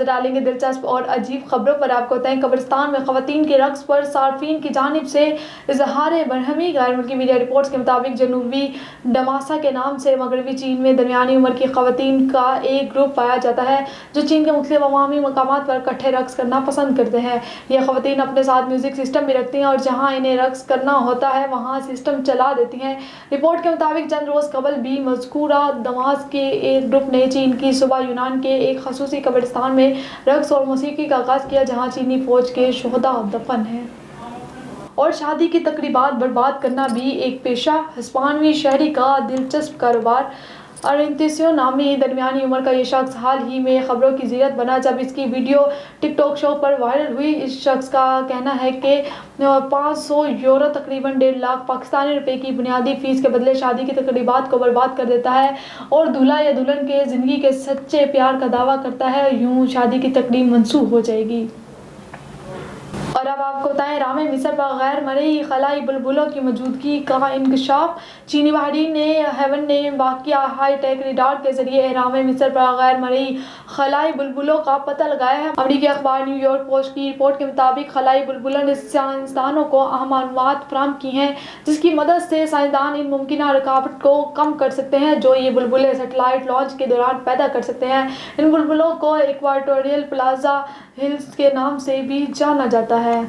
نظر ڈالیں گے دلچسپ اور عجیب خبروں پر۔ آپ کو بتائیں قبرستان میں خواتین کے رقص پر صارفین کی جانب سے اظہار برہمی۔ غیر ملکی میڈیا رپورٹس کے مطابق جنوبی ڈماسا کے نام سے مغربی چین میں درمیانی عمر کی خواتین کا ایک گروپ پایا جاتا ہے جو چین کے مختلف عوامی مقامات پر اکٹھے رقص کرنا پسند کرتے ہیں۔ یہ خواتین اپنے ساتھ میوزک سسٹم بھی رکھتی ہیں اور جہاں انہیں رقص کرنا ہوتا ہے وہاں سسٹم چلا دیتی ہیں۔ رپورٹ کے مطابق چند روز قبل بھی مذکورہ دماس کے ایک گروپ نے چین کی صوبہ یونان کے ایک خصوصی قبرستان میں رقص اور موسیقی کا آغاز کیا جہاں چینی فوج کے شہداء دفن ہیں۔ اور شادی کی تقریبات برباد کرنا بھی ایک پیشہ۔ ہسپانوی شہری کا دلچسپ کاروبار۔ ارنتیسیو نامی درمیانی عمر کا یہ شخص حال ہی میں خبروں کی زینت بنا جب اس کی ویڈیو ٹک ٹاک شو پر وائرل ہوئی۔ اس شخص کا کہنا ہے کہ 500 یورو تقریباً 1.5 لاکھ پاکستانی روپے کی بنیادی فیس کے بدلے شادی کی تقریبات کو برباد کر دیتا ہے اور دولہا یا دلہن کے زندگی کے سچے پیار کا دعویٰ کرتا ہے یوں شادی کی تقریب منسوخ ہو جائے گی۔ اور اب آپ کو بتائیں ایران میں مصر پر غیر مرئی خلائی بلبلوں کی موجودگی کا انکشاف۔ چینی ماہرین نے ہیون میں واقع ہائی ٹیک ریڈار کے ذریعے ایران میں مصر پر غیر مرئی خلائی بلبلوں کا پتہ لگایا ہے۔ امریکی اخبار نیو یارک پوسٹ کی رپورٹ کے مطابق خلائی بلبلوں نے سائنسدانوں کو اہم معلومات فراہم کی ہیں جس کی مدد سے سائنسدان ان ممکنہ رکاوٹ کو کم کر سکتے ہیں جو یہ بلبلیں سیٹلائٹ لانچ کے دوران پیدا کر سکتے ہیں۔ ان بلبلوں کو ایکواٹوریل پلازا ہلز کے نام سے بھی جانا جاتا ہے۔